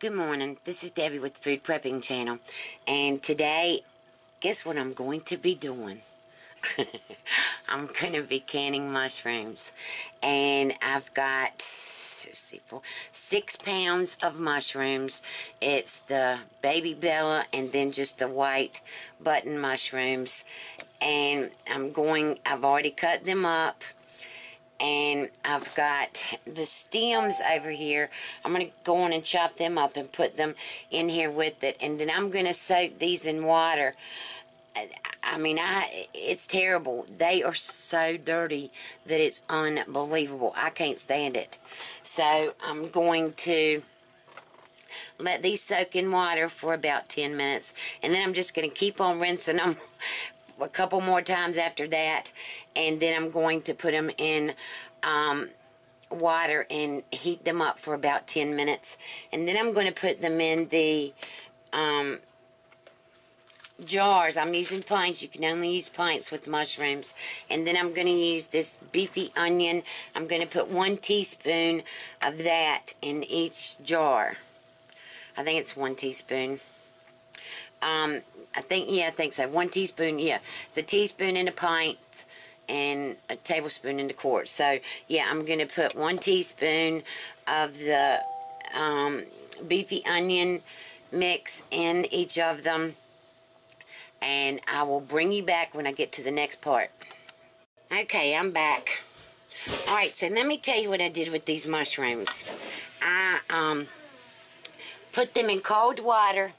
Good morning. This is Debbie with the Food Prepping channel. And today, guess what I'm going to be doing? I'm going to be canning mushrooms. And I've got, let's see, 6 pounds of mushrooms. It's the baby Bella and then just the white button mushrooms. And I've already cut them up. And I've got the stems over here. I'm going to go on and chop them up and put them in here with it. And then I'm going to soak these in water. It's terrible. They are so dirty that it's unbelievable. I can't stand it. So I'm going to let these soak in water for about 10 minutes. And then I'm just going to keep on rinsing them a couple more times after that, and then I'm going to put them in water and heat them up for about 10 minutes, and then I'm going to put them in the jars. I'm using pints. You can only use pints with mushrooms. And then I'm going to use this beefy onion. I'm going to put 1 teaspoon of that in each jar. I think it's 1 teaspoon. I think so. 1 teaspoon, yeah. It's a teaspoon in a pint and a tablespoon in the quart. So, yeah, I'm going to put 1 teaspoon of the beefy onion mix in each of them. And I will bring you back when I get to the next part. Okay, I'm back. Alright, so let me tell you what I did with these mushrooms. I put them in cold water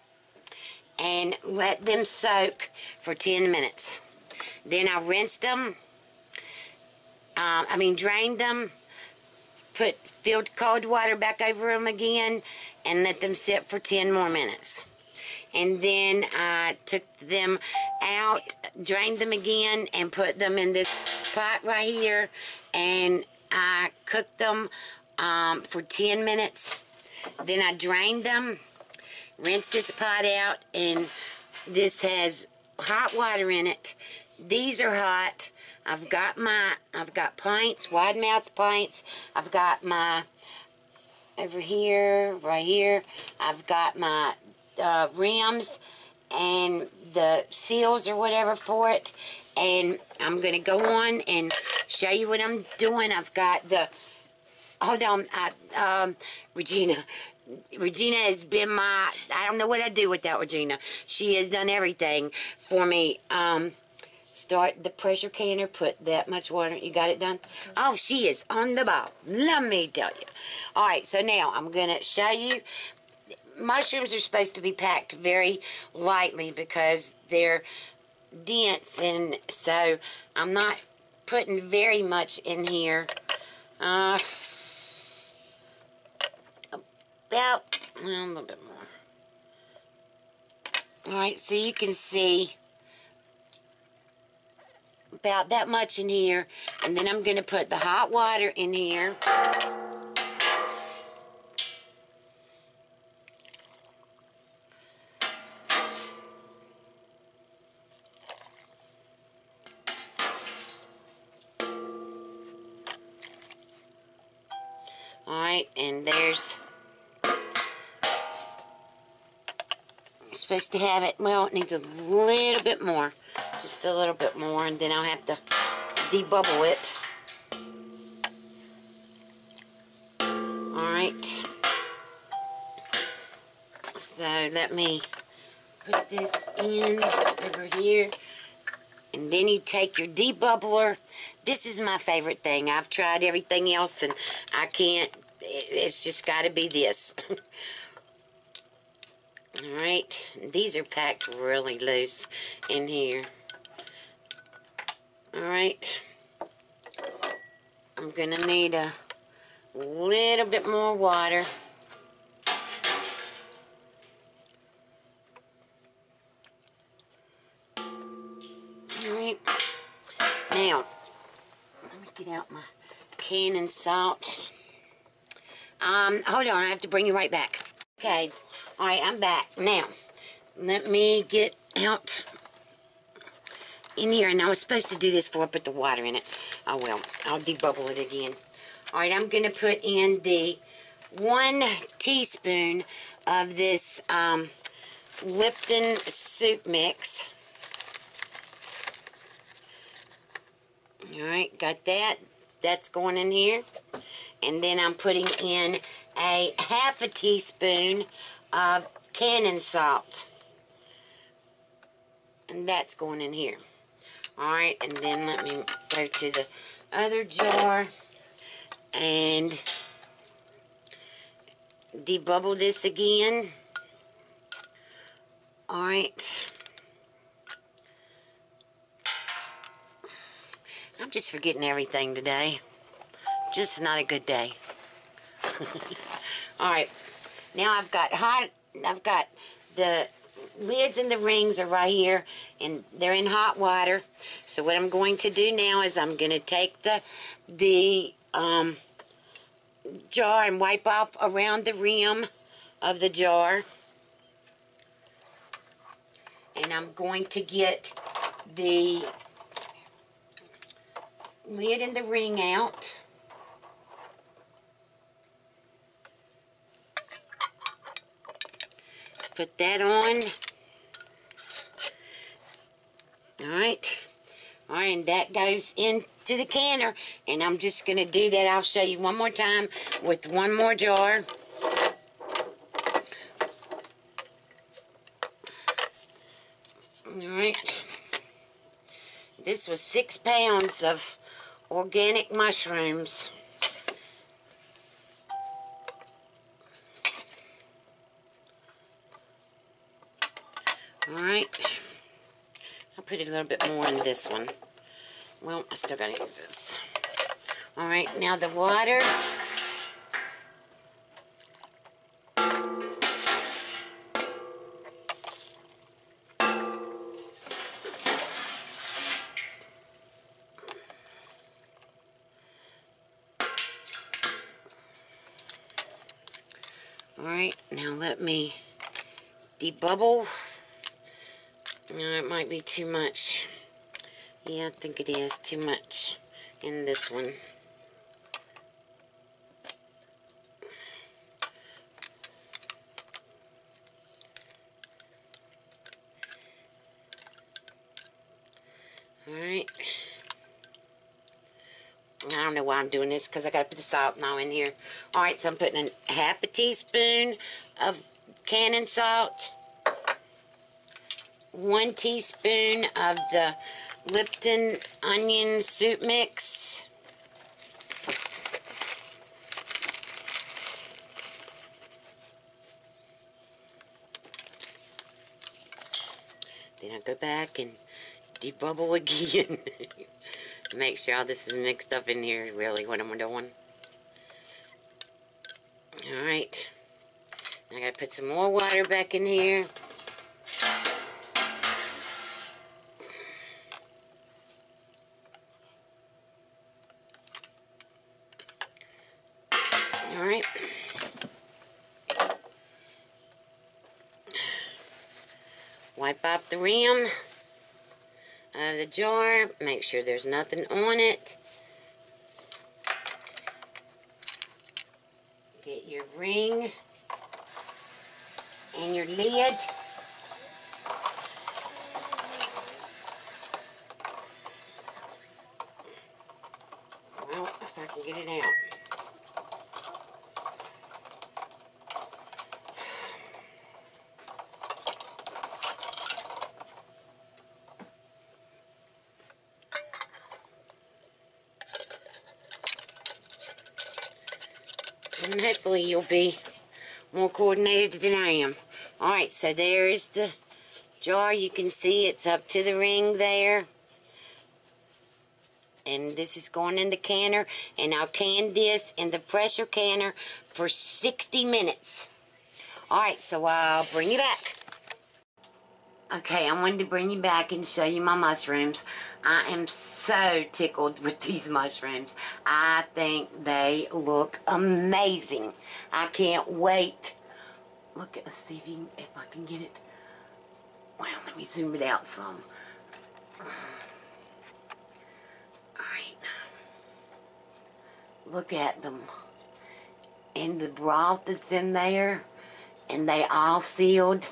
and let them soak for 10 minutes. Then I rinsed them, drained them, filled cold water back over them again, and let them sit for 10 more minutes. And then I took them out, drained them again, and put them in this pot right here, and I cooked them for 10 minutes. Then I drained them, rinsed this pot out, and this has hot water in it. These are hot. I've got pints, wide mouth pints. I've got my over here, right here. I've got my rims and the seals or whatever for it. And I'm gonna go on and show you what I'm doing. I've got the Regina has been I don't know what I'd do without Regina. She has done everything for me. Start the pressure canner, put that much water. You got it done? Oh, she is on the ball. Let me tell you. Alright, so now I'm going to show you. Mushrooms are supposed to be packed very lightly because they're dense, and so I'm not putting very much in here. About a little bit more. Alright, so you can see about that much in here, and then I'm going to put the hot water in here. Alright, and there's supposed to have it, well, it needs a little bit more, just a little bit more, and then I'll have to debubble it. Alright, so let me put this in over here, and then you take your debubbler. This is my favorite thing. I've tried everything else and I can't, it's just got to be this. Alright, these are packed really loose in here. Alright, I'm going to need a little bit more water. Alright, now, let me get out my can and salt. Hold on, I have to bring you right back. Okay. Alright, I'm back. Now, let me get out in here. And I was supposed to do this before I put the water in it. Oh well, I'll debubble it again. Alright, I'm going to put in the 1 teaspoon of this Lipton soup mix. Alright, got that. That's going in here. And then I'm putting in a half a teaspoon of cannon salt. And that's going in here. Alright, and then let me go to the other jar and debubble this again. Alright. I'm just forgetting everything today. Just not a good day. Alright. Now I've got the lids and the rings are right here, and they're in hot water. So what I'm going to do now is I'm going to take the jar and wipe off around the rim of the jar. And I'm going to get the lid and the ring out. Put that on. Alright. Alright, and that goes into the canner. And I'm just going to do that. I'll show you one more time with one more jar. Alright. This was 6 pounds of organic mushrooms. Alright. I'll put a little bit more in this one. Well, I still gotta use this. Alright, now the water. Alright, now let me debubble. No, it might be too much. Yeah, I think it is too much in this one. Alright. I don't know why I'm doing this, because I got to put the salt now in here. Alright, so I'm putting in half a teaspoon of cannon salt. 1 teaspoon of the Lipton onion soup mix. Then I go back and debubble again. Make sure all this is mixed up in here, really, what I'm doing. Alright. I gotta put some more water back in here. Alright. Wipe off the rim of the jar. Make sure there's nothing on it. Get your ring and your lid. Well, if I can get it out. And hopefully you'll be more coordinated than I am. Alright, so there's the jar. You can see it's up to the ring there. And this is going in the canner. And I'll can this in the pressure canner for 60 minutes. Alright, so I'll bring you back. Okay, I wanted to bring you back and show you my mushrooms. I am so tickled with these mushrooms. I think they look amazing. I can't wait. Look at, let's see if I can get it. Well, let me zoom it out some. Alright. Look at them. And the broth that's in there. and they all sealed.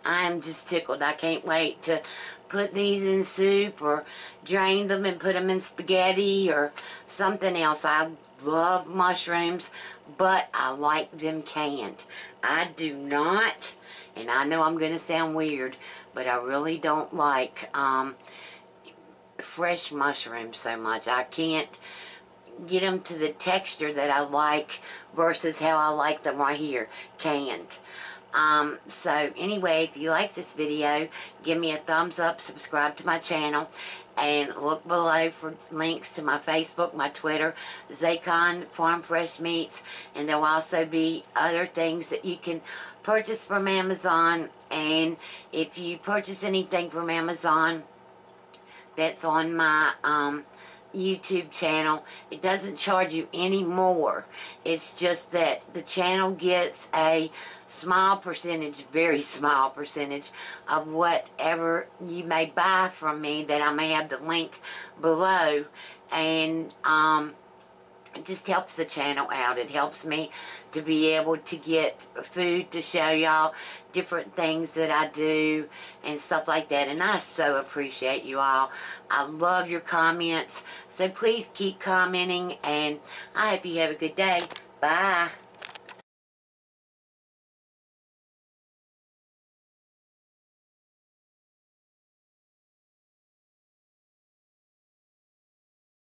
I am just tickled. I can't wait to put these in soup or drain them and put them in spaghetti or something else. I love mushrooms, but I like them canned. I do not, and I know I'm going to sound weird, but I really don't like fresh mushrooms so much. I can't get them to the texture that I like versus how I like them right here, canned. So anyway, if you like this video, give me a thumbs up, subscribe to my channel, and look below for links to my Facebook, my Twitter, Zaycon Farm Fresh Meats, and there will also be other things that you can purchase from Amazon. And if you purchase anything from Amazon that's on my YouTube channel, it doesn't charge you any more. It's just that the channel gets a small percentage, very small percentage, of whatever you may buy from me, that I may have the link below. And it just helps the channel out. It helps me to be able to get food to show y'all, different things that I do and stuff like that. And I so appreciate you all. I love your comments. So please keep commenting, and I hope you have a good day. Bye.